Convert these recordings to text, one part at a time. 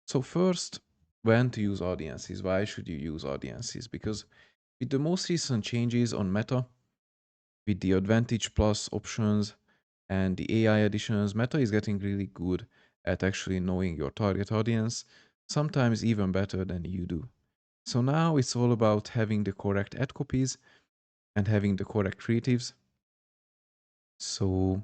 So first, when to use audiences? Why should you use audiences? Because with the most recent changes on Meta, with the Advantage Plus options and the AI additions, Meta is getting really good at actually knowing your target audience, sometimes even better than you do. So now it's all about having the correct ad copies and having the correct creatives. So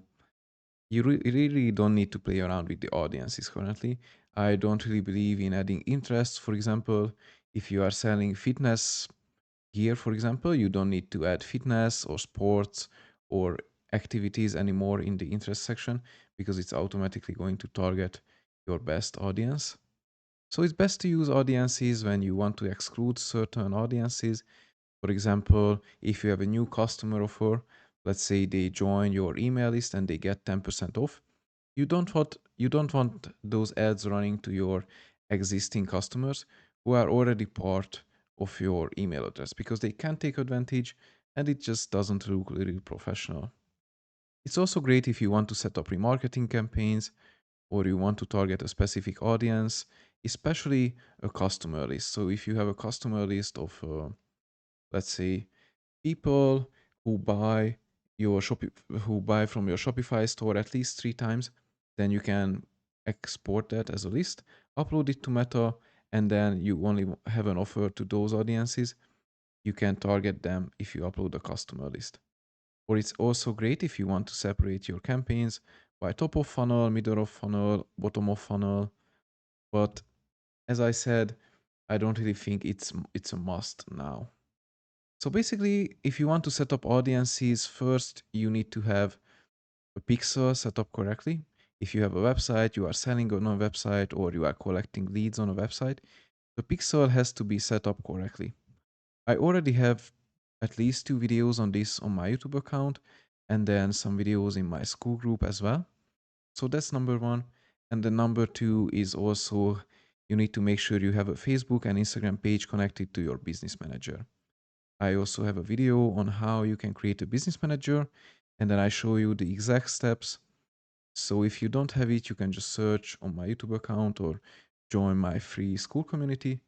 you really don't need to play around with the audiences currently. I don't really believe in adding interests. For example, if you are selling fitness gear, for example, you don't need to add fitness or sports or activities anymore in the interest section because it's automatically going to target your best audience. So it's best to use audiences when you want to exclude certain audiences. For example, if you have a new customer offer, let's say they join your email list and they get 10% off, you don't want those ads running to your existing customers who are already part of your email address because they can take advantage and it just doesn't look really professional. It's also great if you want to set up remarketing campaigns or you want to target a specific audience, especially a customer list. So if you have a customer list of, let's say, people who buy who buy from your Shopify store at least 3 times, then you can export that as a list, upload it to Meta, and then you only have an offer to those audiences. You can target them if you upload a customer list. Or it's also great if you want to separate your campaigns by top of funnel, middle of funnel, bottom of funnel. But as I said, I don't really think it's a must now. So basically, if you want to set up audiences, first you need to have a pixel set up correctly. If you have a website, you are selling on a website, or you are collecting leads on a website, the pixel has to be set up correctly. I already have at least 2 videos on this on my YouTube account, and then some videos in my school group as well. So that's number one. And the number two is also you need to make sure you have a Facebook and Instagram page connected to your business manager. I also have a video on how you can create a business manager, and then I show you the exact steps. So if you don't have it, you can just search on my YouTube account or join my free school community.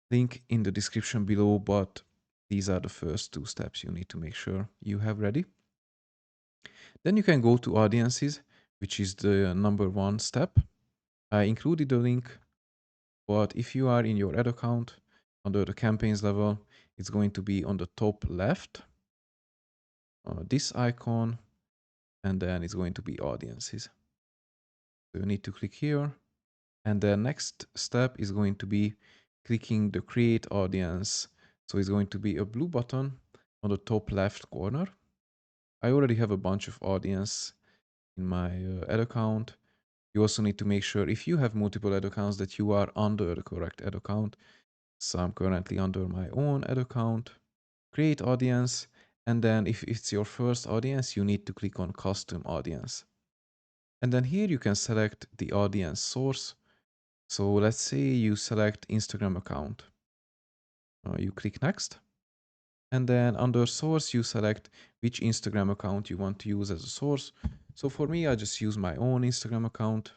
Link in the description below, but these are the first 2 steps you need to make sure you have ready. Then you can go to audiences, which is the number one step. I included a link, but if you are in your ad account under the campaigns level, it's going to be on the top left, this icon, and then it's going to be audiences. So you need to click here. And the next step is going to be clicking the create audience. So it's going to be a blue button on the top left corner. I already have a bunch of audience in my ad account. You also need to make sure if you have multiple ad accounts that you are under the correct ad account. So I'm currently under my own ad account. Create audience. And then if it's your first audience, you need to click on custom audience. And then here you can select the audience source. So let's say you select Instagram account. You click next. And then under source, you select which Instagram account you want to use as a source. So for me, I just use my own Instagram account.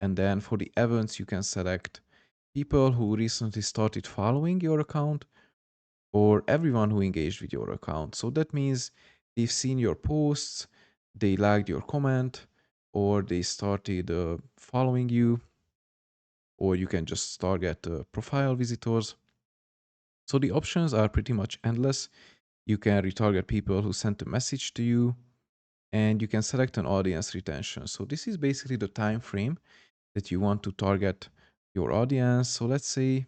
And then for the events, you can select people who recently started following your account or everyone who engaged with your account. So that means they've seen your posts, they liked your comment, or they started following you, or you can just target profile visitors. So the options are pretty much endless. You can retarget people who sent a message to you, and you can select an audience retention. So this is basically the time frame that you want to target your audience. So let's say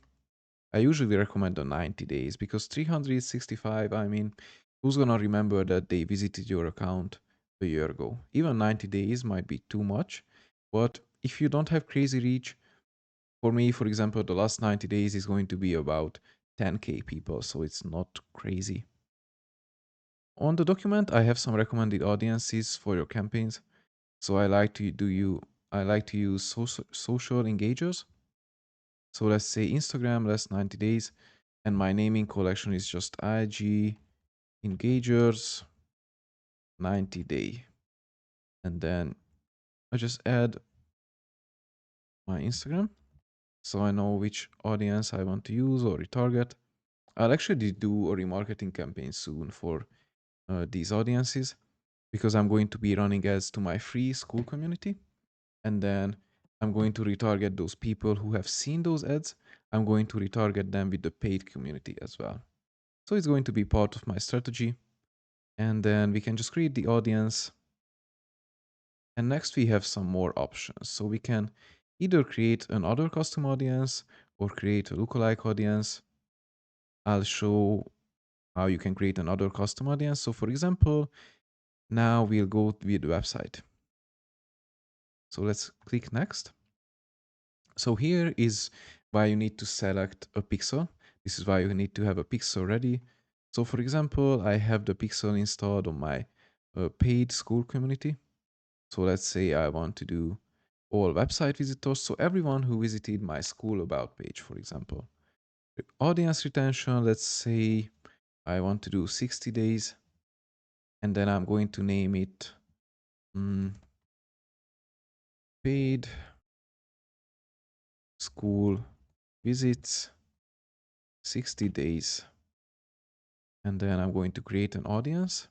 I usually recommend the 90 days because 365, I mean, who's gonna remember that they visited your account a year ago? Even 90 days might be too much, but if you don't have crazy reach, for me, for example, the last 90 days is going to be about 10K people, so it's not crazy. On the document, I have some recommended audiences for your campaigns. So I like to use social engagers. So let's say Instagram last 90 days, and my naming collection is just IG engagers 90 day. And then I just add my Instagram. So I know which audience I want to use or retarget. I'll actually do a remarketing campaign soon for these audiences because I'm going to be running ads to my free school community. And then I'm going to retarget those people who have seen those ads. I'm going to retarget them with the paid community as well. So it's going to be part of my strategy. And then we can just create the audience. And next we have some more options. So we can either create another custom audience or create a lookalike audience. I'll show how you can create another custom audience. So for example, now we'll go with the website. So let's click next. So here is why you need to select a pixel. This is why you need to have a pixel ready. So for example, I have the pixel installed on my paid school community. So let's say I want to do all website visitors. So everyone who visited my school about page, for example. Audience retention, let's say I want to do 60 days. And then I'm going to name it paid school visits 60 days. And then I'm going to create an audience.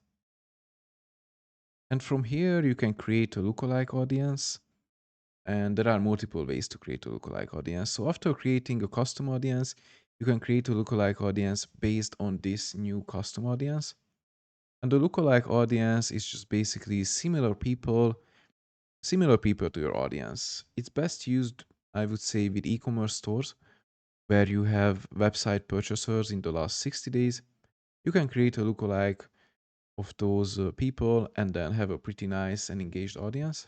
And from here, you can create a lookalike audience. And there are multiple ways to create a lookalike audience. So after creating a custom audience, you can create a lookalike audience based on this new custom audience. And the lookalike audience is just basically similar people to your audience. It's best used, I would say, with e-commerce stores where you have website purchasers in the last 60 days. You can create a lookalike of those people and then have a pretty nice and engaged audience.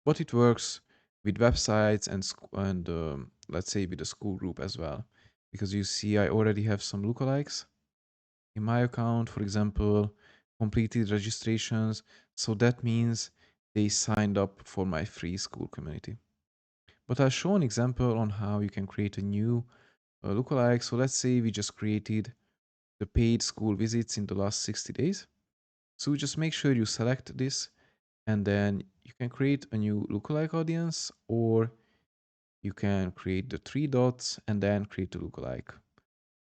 But it works with websites and let's say with a school group as well, because you see I already have some lookalikes in my account, for example, completed registrations. So that means they signed up for my free school community. But I'll show an example on how you can create a new lookalike. So let's say we just created the paid school visits in the last 60 days. So just make sure you select this and then you can create a new lookalike audience, or you can create the three dots and then create a lookalike.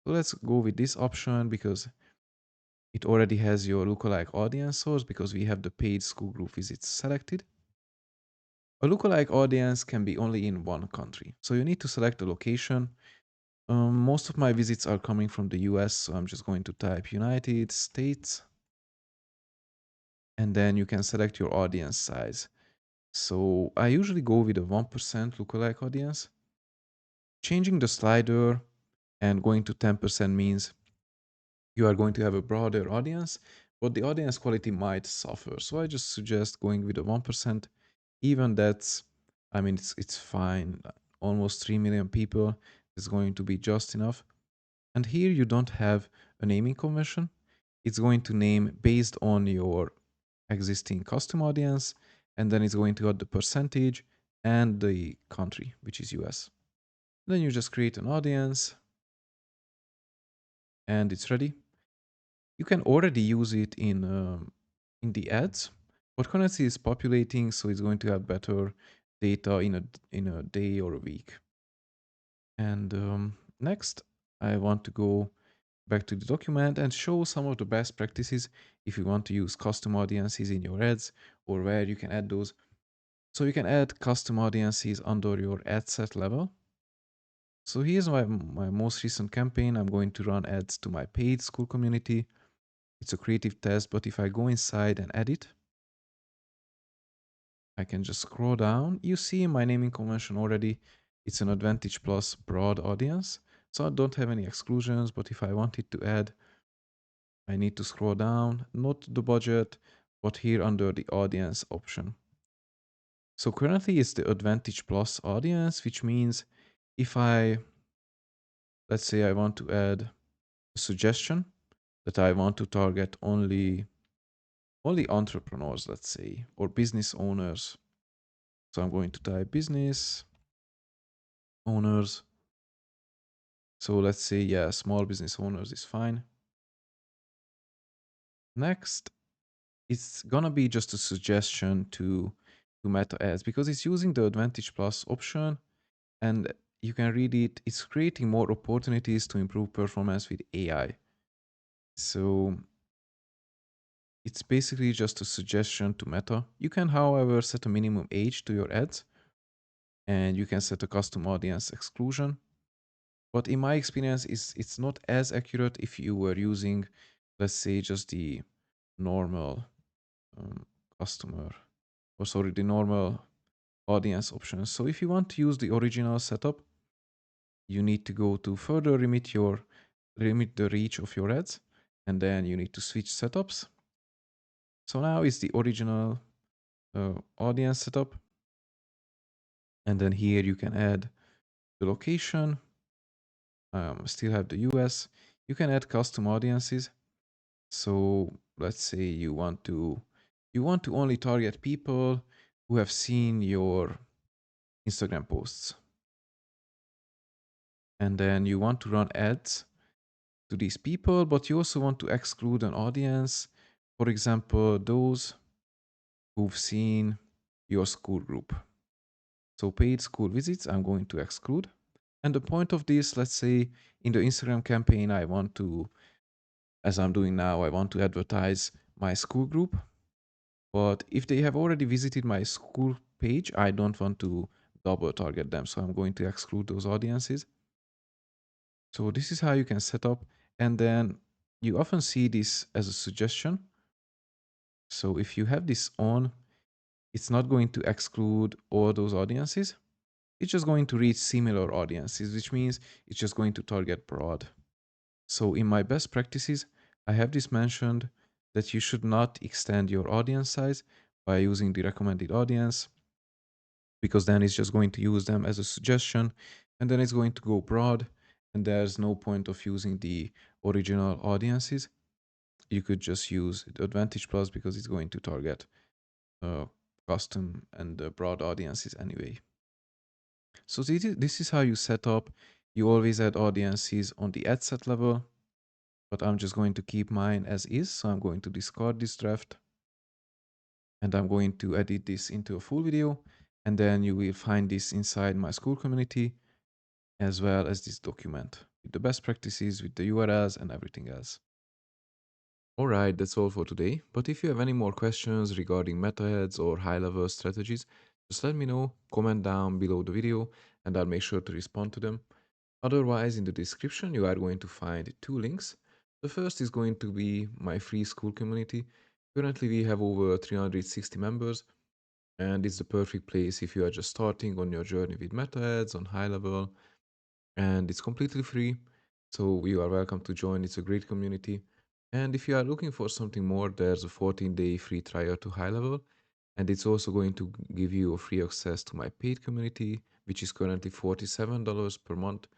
So let's go with this option because it already has your lookalike audience source because we have the paid school group visits selected. A lookalike audience can be only in one country. So you need to select a location. Most of my visits are coming from the US, so I'm just going to type United States. And then you can select your audience size. So I usually go with a 1% lookalike audience. Changing the slider and going to 10% means you are going to have a broader audience, but the audience quality might suffer. So I just suggest going with a 1%. Even that's, I mean, it's fine. Almost 3 million people is going to be just enough. And here you don't have a naming convention. It's going to name based on your existing custom audience, and then it's going to add the percentage and the country, which is US. Then you just create an audience and it's ready. You can already use it in the ads, but currency is populating, so it's going to have better data in a day or a week. And next, I want to go back to the document and show some of the best practices if you want to use custom audiences in your ads or where you can add those. So you can add custom audiences under your ad set level. So here's my most recent campaign. I'm going to run ads to my paid school community. It's a creative test, but if I go inside and edit, I can just scroll down. You see in my naming convention already, it's an Advantage Plus broad audience. So I don't have any exclusions, but if I wanted to add, I need to scroll down, not the budget, but here under the audience option. So currently it's the Advantage Plus audience, which means if let's say I want to add a suggestion that I want to target only entrepreneurs, let's say, or business owners. So I'm going to type business owners. So let's say, yeah, small business owners is fine. Next, it's gonna be just a suggestion to Meta Ads because it's using the Advantage Plus option, and you can read it. It's creating more opportunities to improve performance with AI. So it's basically just a suggestion to Meta. You can, however, set a minimum age to your ads, and you can set a custom audience exclusion. But in my experience, it's not as accurate if you were using, let's say, just the normal um, customer, or sorry, the normal audience options. So if you want to use the original setup, you need to go to further limit the reach of your ads, and then you need to switch setups. So now it's the original audience setup, and then here you can add the location. Still have the US. You can add custom audiences. So let's say you want to only target people who have seen your Instagram posts, and then you want to run ads to these people, but you also want to exclude an audience. For example, those who've seen your school group. So paid school visits, I'm going to exclude. And the point of this, let's say in the Instagram campaign, I want to, as I'm doing now, I want to advertise my school group. But if they have already visited my school page, I don't want to double target them. So I'm going to exclude those audiences. So this is how you can set up. And then you often see this as a suggestion. So if you have this on, it's not going to exclude all those audiences. It's just going to reach similar audiences, which means it's just going to target broad. So in my best practices, I have this mentioned that you should not extend your audience size by using the recommended audience, because then it's just going to use them as a suggestion, and then it's going to go broad, and there's no point of using the original audiences. You could just use the Advantage Plus because it's going to target uh, custom and broad audiences anyway. So this is how you set up. You always add audiences on the ad set level, but I'm just going to keep mine as is. So I'm going to discard this draft, and I'm going to edit this into a full video. And then you will find this inside my school community, as well as this document with the best practices, with the URLs and everything else. Alright, that's all for today. But if you have any more questions regarding meta ads or high level strategies, just let me know, comment down below the video, and I'll make sure to respond to them. Otherwise, in the description, you are going to find two links. The first is going to be my free school community. Currently, we have over 360 members, and it's the perfect place if you are just starting on your journey with meta ads on high level, and it's completely free. So you are welcome to join. It's a great community. And if you are looking for something more, there's a 14-day free trial to high level, and it's also going to give you a free access to my paid community, which is currently $47 per month.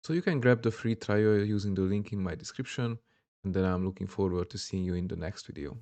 So you can grab the free trial using the link in my description, and then I'm looking forward to seeing you in the next video.